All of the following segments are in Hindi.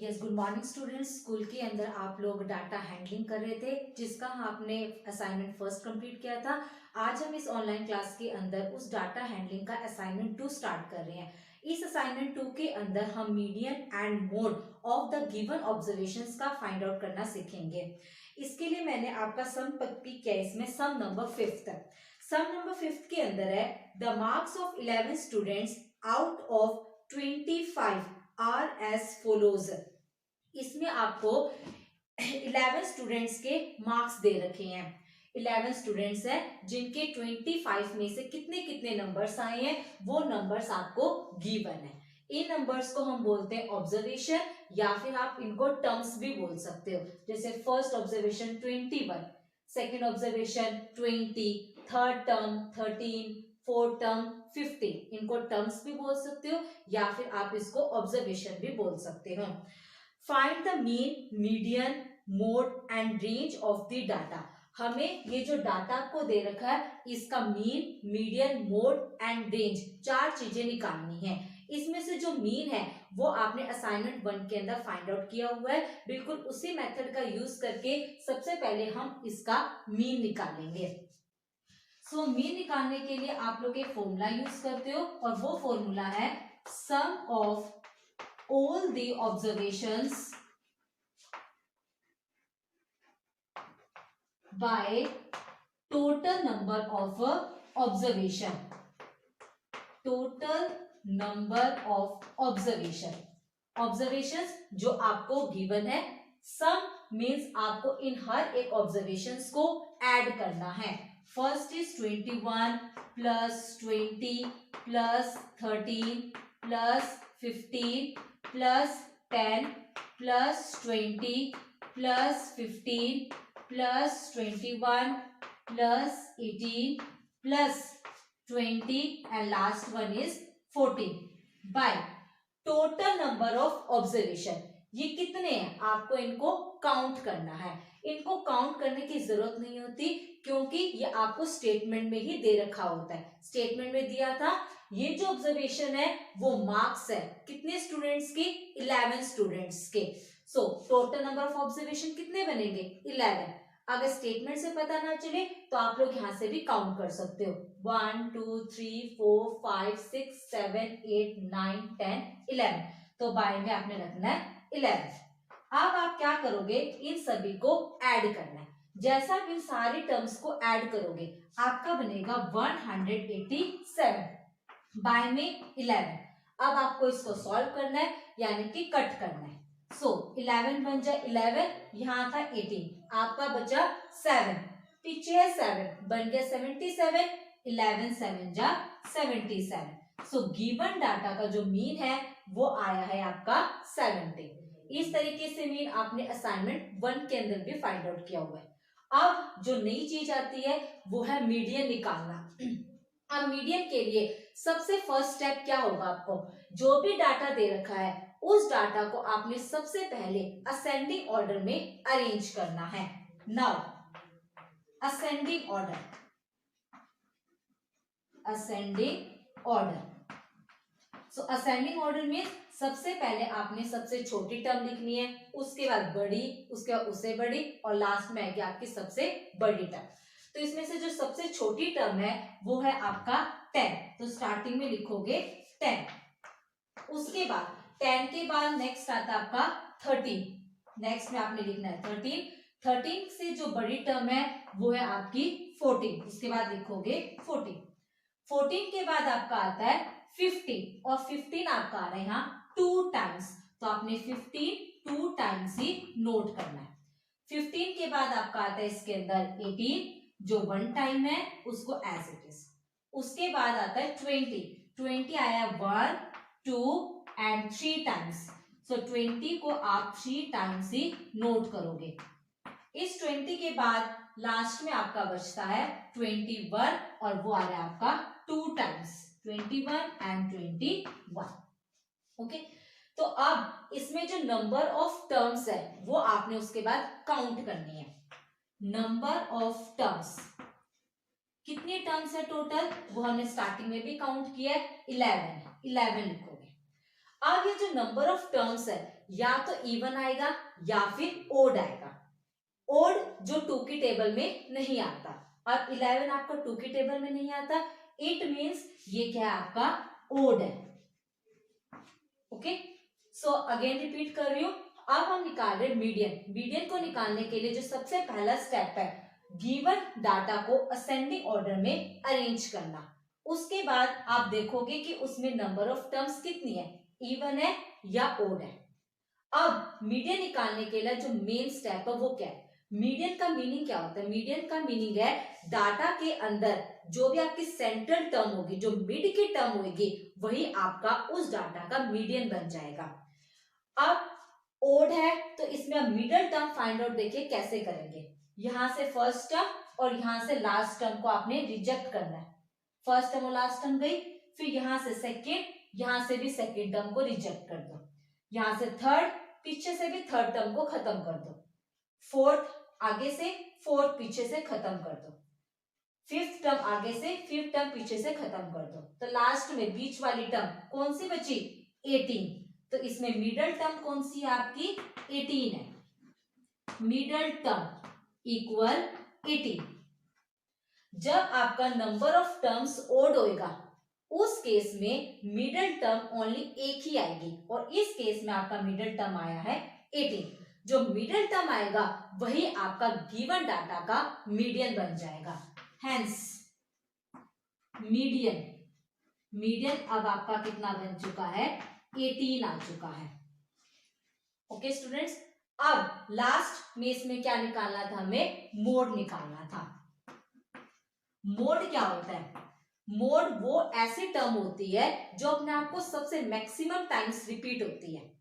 Yes, good morning students. School के अंदर आप लोग डाटा हैंडलिंग कर रहे थे, जिसका आपने असाइनमेंट फर्स्ट कंप्लीट किया था। आज हम इस ऑनलाइन क्लास के अंदर उस डाटा हैंडलिंग का असाइनमेंट 2 स्टार्ट कर रहे हैं। इस असाइनमेंट 2 के अंदर हम median and mode of the given observations का फाइंड आउट करना सीखेंगे। इसके लिए मैंने आपका सम पिक किया, इसमें सम नंबर 5 है। सम नंबर 5 के अंदर है the marks of 11 students out of 25 are as follows. इसमें आपको 11 स्टूडेंट्स के मार्क्स दे रखे हैं। 11 स्टूडेंट्स हैं जिनके 25 में से कितने कितने नंबर्स आए हैं, वो नंबर्स आपको गिवन है। इन नंबर्स को हम बोलते हैं ऑब्जर्वेशन, या फिर आप इनको टर्म्स भी बोल सकते हो। जैसे first observation 21, second observation 20, third term 13, fourth term 15। इनको टर्म्स भी बोल सकते हो या फिर आप इसको ऑब्जर्वेशन भी बोल सकते हो। Find the mean, median, mode and range of the data. हमें ये जो डाटा आपको दे रखा है, इसका mean, median, mode and range 4 चीजें निकालनी है। इसमें से जो मीन है वो आपने असाइनमेंट 1 के अंदर फाइंड आउट किया हुआ है। बिल्कुल उसी मेथड का यूज करके सबसे पहले हम इसका मीन निकालेंगे। सो मीन निकालने के लिए आप लोग एक फॉर्मूला यूज करते हो, और वो फॉर्मूला है सम of all the observations by total number of observation. Total number of observation. Observations जो आपको given है, sum means आपको इन हर एक observations को add करना है। First is 21 plus 20 plus 13 plus 15 plus 10 plus 20 plus 15 plus 21 plus 18 plus 20 and last one is 14 bye total number of observation. ये कितने हैं आपको इनको काउंट करना है। इनको काउंट करने की जरूरत नहीं होती, क्योंकि ये आपको स्टेटमेंट में ही दे रखा होता है। स्टेटमेंट में दिया था ये जो ऑब्जर्वेशन है वो मार्क्स है कितने स्टूडेंट्स के, 11 स्टूडेंट्स के। So total number of observation कितने बनेंगे, 11। अगर स्टेटमेंट से पता ना चले तो आप लोग यहां से भी काउंट कर सकते हो। 1 2 3 4 5 6 7 8 9 10 11। तो बाय में आपने रखना है 11। अब आप क्या करोगे, इन सभी को ऐड करना है। जैसा आप इन सारी टर्म्स को ऐड करोगे आपका बनेगा 187 बाय में 11। अब आपको इसको सॉल्व करना है, यानी कि कट करना है। सो 11 बन जाए 11, यहाँ था 18, आपका बचा 7, पीछे है 7, बन गया 77, 11 7 जा 77। सो गिवन डाटा का जो मीन है वो आया है आपका 70। इस तरीके से मीन आपने असाइनमेंट 1 के अंदर भी फाइंड आउट किया हुआ है। अब जो नई चीज आती है वो है मीडियन निकालना। अब मीडियन के लिए सबसे फर्स्ट स्टेप क्या होगा, आपको जो भी डाटा दे रखा है उस डाटा को आपने सबसे पहले असेंडिंग ऑर्डर में अरेंज करना है। Now ascending order, ascending order. So ascending order में सबसे पहले आपने सबसे छोटी टर्म लिखनी है, उसके बाद बड़ी, उसके बाद उससे बड़ी, और लास्ट में आएगी आपकी सबसे बड़ी टर्म। तो इसमें से जो सबसे छोटी टर्म है वो है आपका 10। तो स्टार्टिंग में लिखोगे 10। उसके बाद 10 के बाद नेक्स्ट आता है आपका 13। नेक्स्ट में आपने लिखना है 13। 13 से जो बड़ी टर्म है वो है आपकी 14। उसके बाद लिखोगे 14। 14 के बाद आपका आता है 15, और 15 आपका आ रहा है यहाँ 2 टाइम्स। तो आपने 15 2 टाइम्स ही नोट करना है। 15 के बाद आपका आता है इसके अंदर 18, जो 1 टाइम है उसको एज इट इज। उसके बाद आता है 20। 20 आया 1 2 एंड 3 टाइम्स। सो 20 को आप 3 टाइम्स ही नोट करोगे। इस 20 के बाद लास्ट में आपका बचता है 21, और वो आ रहा है आपका 2 टाइम्स, 21 एंड 21। ओके, तो अब इसमें जो नंबर ऑफ टर्म्स है वो आपने उसके बाद काउंट करनी है। नंबर ऑफ टर्म्स, कितनी टर्म्स है टोटल, वो हमने स्टार्टिंग में भी काउंट किया है, 11 लिखोगे। अब ये जो नंबर ऑफ टर्म्स है या तो इवन आएगा या फिर ओड आएगा। ओड जो 2 की टेबल में नहीं आता और 11 आपका 2 की टेबल में नहीं आता, इट मीन्स ये क्या है आपका ओड है। ओके, सो अगेन रिपीट कर रही हूं। अब हम निकाल रहे मीडियन। मीडियन को निकालने के लिए जो सबसे पहला स्टेप है, गिवन डाटा को असेंडिंग ऑर्डर में अरेंज करना। उसके बाद आप देखोगे कि उसमें नंबर ऑफ टर्म्स कितनी है, इवन है या ओड है। अब मीडियन निकालने के लिए जो मेन स्टेप है वो क्या है, मीडियन का मीनिंग क्या होता है, मीडियन का मीनिंग है डाटा के अंदर जो भी आपकी सेंट्रल टर्म होगी, जो मिड की टर्म होगी, वही आपका उस डाटा का मीडियन बन जाएगा। अब ओड है तो इसमें अब मिडल टर्म फाइंड आउट देखिए कैसे करेंगे। यहां से फर्स्ट टर्म और यहां से लास्ट टर्म को आपने रिजेक्ट करना है। फर्स्ट टर्म और लास्ट टर्म गई, फिर यहां से सेकेंड, यहां से भी सेकेंड टर्म को रिजेक्ट कर दो, यहां से थर्ड, पीछे से भी थर्ड टर्म को खत्म कर दो, फोर्थ आगे से, फोर्थ पीछे से खत्म कर दो, फिफ्थ टर्म आगे से, फिफ्थ टर्म पीछे से खत्म कर दो। तो लास्ट में बीच वाली टर्म कौन सी बची, 18। तो इसमें मिडल टर्म कौन सी है आपकी, 18 है। Middle term equal 18। जब आपका नंबर ऑफ टर्म्स ओड होएगा उस केस में मिडल टर्म ओनली एक ही आएगी, और इस केस में आपका मिडल टर्म आया है 18। जो मिडल टर्म आएगा वही आपका गिवन डाटा का मीडियन बन जाएगा। हेंस मीडियन, मीडियन अब आपका कितना बन चुका है, 18 आ चुका है। ओके स्टूडेंट्स, अब लास्ट में इसमें क्या निकालना था, हमें मोड निकालना था। मोड क्या होता है, मोड वो ऐसी टर्म होती है जो अपने आप को सबसे मैक्सिमम टाइम्स रिपीट होती है।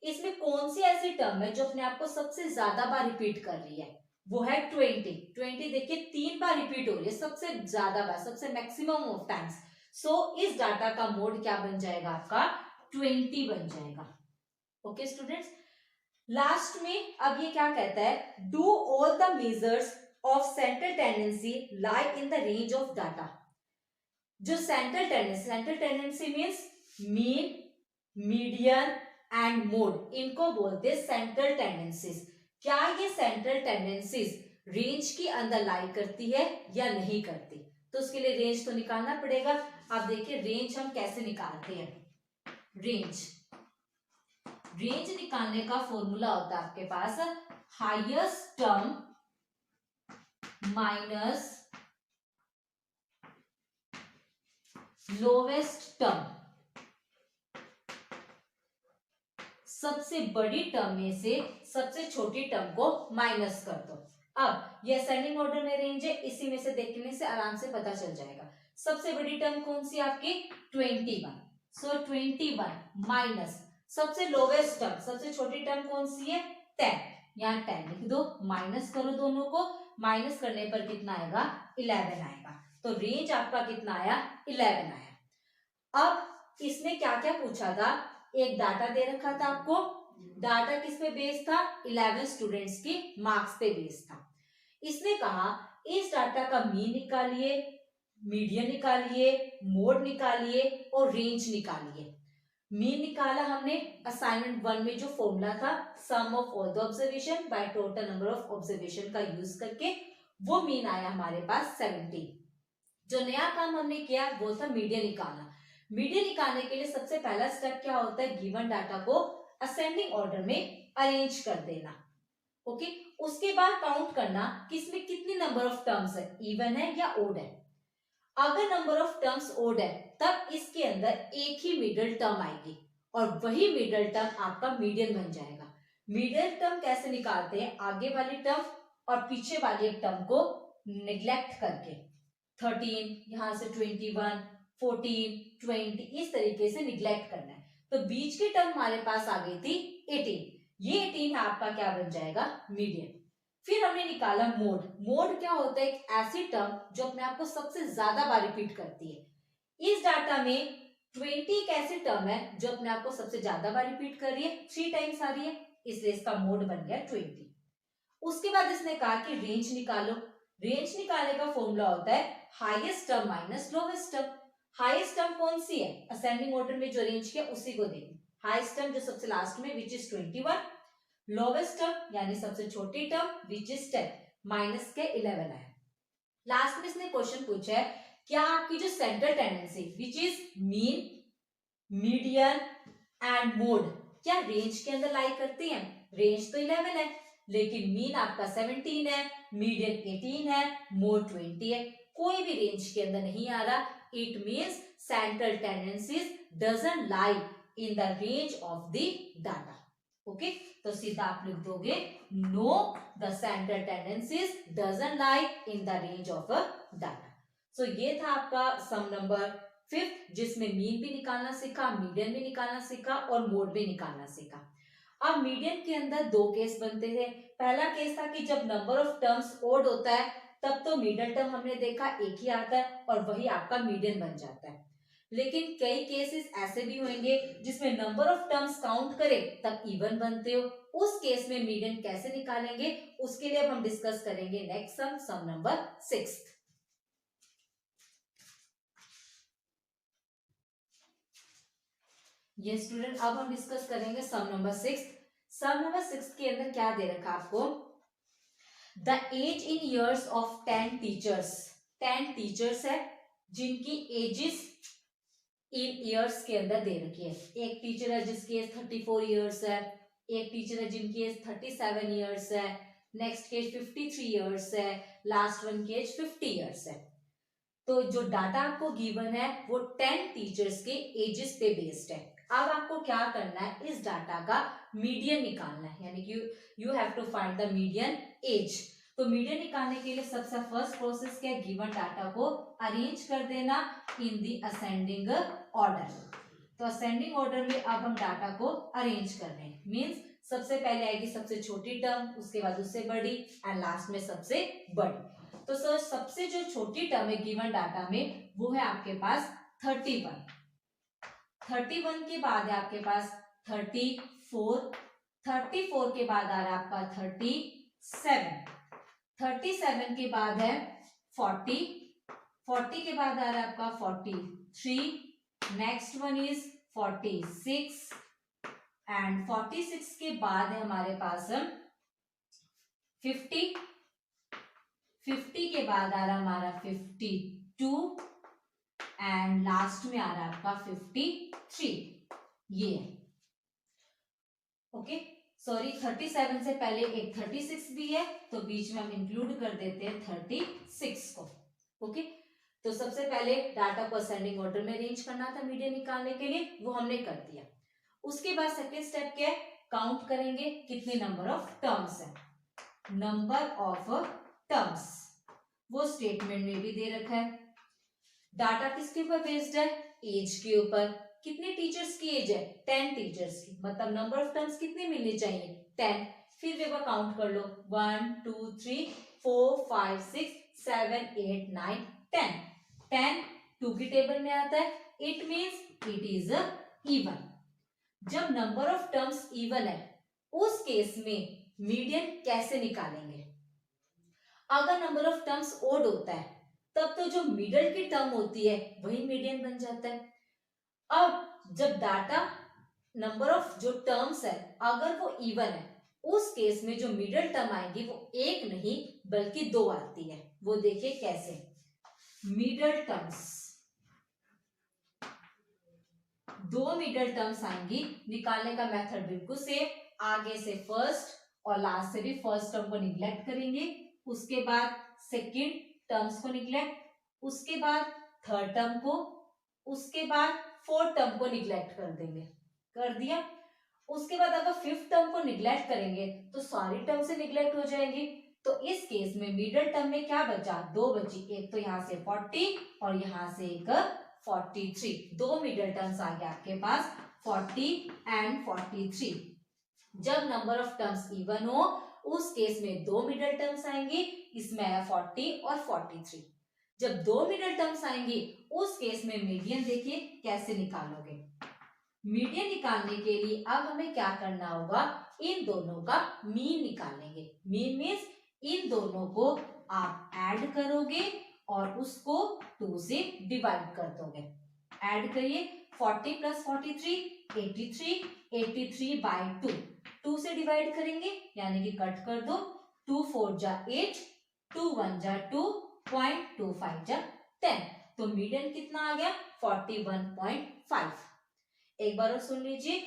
इसमें कौन सी ऐसी टर्म है जो अपने आप को सबसे ज्यादा बार रिपीट कर रही है, वो है 20। 20 देखिए 3 बार रिपीट हो रही है, सबसे ज्यादा बार, सबसे मैक्सिमम ऑफ टाइम्स। सो इस डाटा का मोड क्या बन जाएगा आपका, 20 बन जाएगा। ओके स्टूडेंट्स, लास्ट में अब ये क्या कहता है, do all the measures of central tendency lie in the range of data. जो central tendency means mean, median and mode, इनको बोलते हैं सेंट्रल टेंडेंसीज। क्या ये सेंट्रल टेंडेंसीज रेंज के अंदर लाई करती है या नहीं करती, तो उसके लिए रेंज तो निकालना पड़ेगा। आप देखिए रेंज हम कैसे निकालते हैं, रेंज निकालने का फॉर्मूला होता है आपके पास highest term minus lowest term. सबसे बड़ी टर्म में से सबसे छोटी टर्म को माइनस कर दो। अब ये असेंडिंग ऑर्डर में रेंज है, इसी में से देखने से आराम से पता चल जाएगा। सबसे बड़ी टर्म कौन सी आपकी, 21। सो 21 माइनस सबसे लोवेस्ट टर्म, सबसे छोटी टर्म कौन सी है, 10। यहाँ 10 लिख दो, माइनस करो दोनों को, माइनस करने पर कितना आएगा, 11 आएगा। तो रेंज आपका कितना आया, 11 आया। अब इसने क्या क्या पूछा था, एक डाटा दे रखा था आपको, डाटा किस पे बेस्ड था, 11 स्टूडेंट्स की मार्क्स पे बेस्ड था। इसने कहा इस डाटा का मीन निकालिए, मीडियन निकालिए, मोड निकालिए और रेंज निकालिए। मीन निकाला हमने असाइनमेंट 1 में जो फॉर्मूला था, sum of all the observation by total number of observation का यूज करके, वो मीन आया हमारे पास 17। जो नया काम हमने किया वो था मीडियन निकालना। मीडियन निकालने के लिए सबसे पहला स्टेप क्या होता है, गिवन डाटा को असेंडिंग ऑर्डर में अरेंज कर देना। ओके, उसके बाद काउंट करना कि इसमें कितनी नंबर ऑफ टर्म्स है, इवन है या ओड है। अगर नंबर ऑफ टर्म्स ओड है तब इसके अंदर एक ही मिडिल टर्म आएगी और वही मिडिल टर्म आपका मीडियन बन जाएगा। मिडिल टर्म कैसे निकालते हैं, आगे वाली टर्म और पीछे वाली एक टर्म को निग्लेक्ट करके, 13 यहां से 21, 14, 20 इस तरीके से निग्लेक्ट करना है। तो बीच की टर्म हमारे पास आ गई थी 18, ये 18 आपका क्या बन जाएगा, मीडियन। फिर हमने निकाला मोड। मोड क्या होता है, एक ऐसी टर्म जो अपने आप को सबसे ज्यादा बार रिपीट करती है। इस डाटा में 20 एक ऐसी टर्म है जो अपने आप को सबसे ज्यादा बार रिपीट कर रही है, 3 टाइम्स आ रही है, इसलिए इसका मोड बन गया 20। उसके बाद इसने कहा कि रेंज निकालो। रेंज निकालने का फॉर्मूला होता है highest term minus lowest term. Highest term कौन सी है, असेंडिंग ऑर्डर में जो रेंज किया उसी को देखें। हाईएस्ट टर्म जो सबसे लास्ट में विच इज 21, लोवेस्ट टर्म यानी सबसे छोटी टर्म विच इज 10, माइनस के 11 है। लास्ट में इसने क्वेश्चन पूछा है क्या आपकी जो central tendency which is mean, median and mode क्या रेंज के अंदर लाई करती है? रेंज तो 11 है लेकिन मीन आपका 17 है, मीडियन 18 है, मोड 20 है, कोई भी रेंज के अंदर नहीं आ रहा। It means central tendencies doesn't lie in the range of the data. Okay, तो सीधा आप लिख दोगे no the central tendencies doesn't lie in the range of a data. So ये था आपका सम नंबर 5 जिसमें मीन भी निकालना सीखा, मीडियन भी निकालना सीखा और मोड भी निकालना सीखा। अब मीडियन के अंदर दो केस बनते थे। पहला केस था कि जब नंबर ऑफ टर्म्स ओड होता है तब तो मिडल टर्म हमने देखा एक ही आता है और वही आपका मीडियन बन जाता है। लेकिन कई केसेस ऐसे भी होंगे जिसमें नंबर ऑफ टर्म्स काउंट करे तब इवन बनते हो, उस केस में मीडियन कैसे निकालेंगे उसके लिए अब हम डिस्कस करेंगे नेक्स्ट सम, सम नंबर 6। ये स्टूडेंट अब हम डिस्कस करेंगे सम नंबर 6। सम नंबर 6 के अंदर क्या दे रखा आपको, the age in years of 10 teachers. 10 teachers है जिनकी एजेस इन ईयर्स के अंदर दे रखी है। एक टीचर है जिसकी एज 34 ईयर्स है, एक टीचर है जिनकी एज 37 ईयर्स है, नेक्स्ट की एज 53 ईयर्स है, लास्ट वन की एज 50 ईयर्स है। तो जो डाटा आपको गिवन है वो 10 टीचर्स के एजेस पे बेस्ड है। अब आपको क्या करना है, इस डाटा का मीडियन निकालना है, यानी कि you have to find the median age. तो मीडियन निकालने के लिए सबसे फर्स्ट प्रोसेस क्या है, गिवन डाटा को अरेंज कर देना इन द असेंडिंग ऑर्डर। तो असेंडिंग ऑर्डर में अब हम डाटा को अरेंज कर रहे हैं, मीन्स सबसे पहले आएगी सबसे छोटी टर्म, उसके बाद उससे बड़ी एंड लास्ट में सबसे बड़ी। तो सर सबसे जो छोटी टर्म है गिवन डाटा में वो है आपके पास 31। 31 के बाद है आपके पास 34, 34 के बाद आ रहा है आपका 37, 37 के बाद है 40, 40 के बाद आ रहा है आपका 43, नेक्स्ट वन इज 46 एंड 46 के बाद है हमारे पास 50, 50 के बाद आ रहा है हमारा 52 एंड लास्ट में आ रहा है आपका 53। ये है ओके, सॉरी 37 से पहले एक 36 भी है तो बीच में हम इंक्लूड कर देते हैं 36 को। ओके, तो सबसे पहले डाटा को असेंडिंग ऑर्डर में अरेंज करना था मीडियन निकालने के लिए, वो हमने कर दिया। उसके बाद सेकेंड स्टेप क्या है, काउंट करेंगे कितने नंबर ऑफ टर्म्स है। नंबर ऑफ टर्म्स वो स्टेटमेंट में भी दे रखा है। डाटा किसके ऊपर बेस्ड है, एज के ऊपर। कितने टीचर्स की एज है, 10 टीचर्स की, मतलब नंबर ऑफ टर्म्स कितने मिलने चाहिए, 10। फिर एक बार काउंट कर लो 1 2 3 4 5 6 7 8 9 10, 10 2 की टेबल में आता है, it means it is even. जब नंबर ऑफ टर्म्स इवन है उस केस में मीडियन कैसे निकालेंगे, अगर नंबर ऑफ टर्म्स ओड होता है तब तो जो मिडल की टर्म होती है वही मीडियन बन जाता है। अब जब डाटा नंबर ऑफ जो टर्म्स है अगर वो इवन है उस केस में जो मिडल टर्म आएगी वो एक नहीं बल्कि 2 आती है। वो देखिए कैसे, मिडल टर्म्स, 2 मिडल टर्म्स आएंगी। निकालने का मेथड बिल्कुल सेम, आगे से फर्स्ट और लास्ट से भी फर्स्ट टर्म को निग्लेक्ट करेंगे, उसके बाद सेकंड टर्म्स को निग्लेक्ट, उसके बाद थर्ड टर्म को, उसके बाद फोर्थ टर्म को निग्लेक्ट कर देंगे, कर दिया। उसके बाद अगर फिफ्थ टर्म को निग्लेक्ट करेंगे तो सारी टर्म से निग्लेक्ट हो जाएंगी। तो इस केस में मिडल टर्म में क्या बचा, 2 बची, एक तो यहां से 40 और यहां से एक 43, 2 मिडल टर्म्स आ गए आपके पास 40 एंड 43। जब नंबर ऑफ टर्म्स इवन हो उस केस में 2 मिडल टर्म्स आएंगी, इसमें है 40 और 43। जब 2 मिडल टर्म्स आएंगी उस केस में मीडियन देखिए कैसे निकालोगे। मीडियन निकालने के लिए अब हमें क्या करना होगा, इन दोनों का मीन निकालेंगे। मीन मीन्स इन दोनों को आप ऐड करोगे और उसको 2 से डिवाइड कर दोगे। ऐड करिए 40 प्लस 43 83, 83 बाई 2 से डिवाइड करेंगे यानी कि कट कर दो, 2 4 जा 8, 2 1 जा 2, 0.25 जा 10, तो मीडियन कितना आ गया 41.5। एक बार और सुन लीजिए,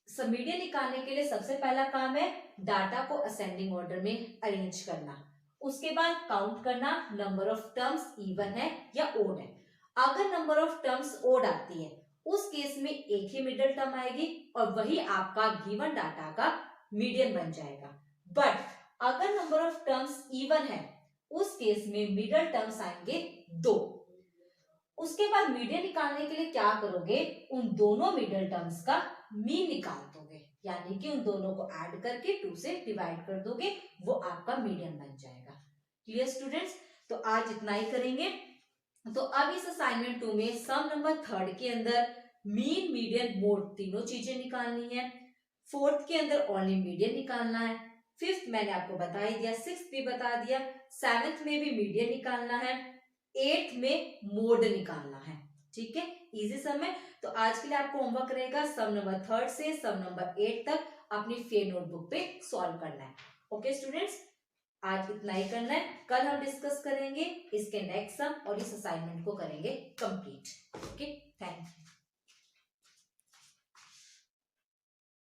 मीडियन निकालने के लिए सबसे पहला काम है डाटा को असेंडिंग ऑर्डर में अरेंज करना, उसके बाद काउंट करना नंबर ऑफ टर्म्स इवन है या ओड है। अगर नंबर ऑफ टर्म्स ओड आती है उस केस में एक ही मिडिल टर्म आएगी और वही आपका गिवन डाटा का मीडियन बन जाएगा। बट अगर नंबर ऑफ टर्म्स इवन है उस केस में मिडिल टर्म्स आएंगे 2। उसके बाद मीडियन निकालने के लिए क्या करोगे, उन दोनों मिडिल टर्म्स का मीन निकाल दोगे, यानी कि उन दोनों को ऐड करके 2 से डिवाइड कर दोगे, वो आपका मीडियन बन जाएगा। क्लियर स्टूडेंट्स, तो आज इतना ही करेंगे। तो अब इस असाइनमेंट 2 में सम नंबर 3 के अंदर मीन, मीडियन, मोड तीनों चीजें निकालनी है। 4th के अंदर ओनली मीडियन निकालना है। 5th मैंने आपको बता ही दिया, 6th भी बता दिया, 7th में भी मीडियन निकालना है, 8th में मोड निकालना है। ठीक है, इजी सम है। तो आज के लिए आपको होमवर्क रहेगा सम नंबर 3 से सम नंबर 8 तक अपनी फेयर नोटबुक पे सॉल्व करना है। ओके स्टूडेंट्स, आज इतना ही करना है, कल हम डिस्कस करेंगे इसके नेक्स्ट सम और इस असाइनमेंट को करेंगे कंप्लीट। Okay, thank you.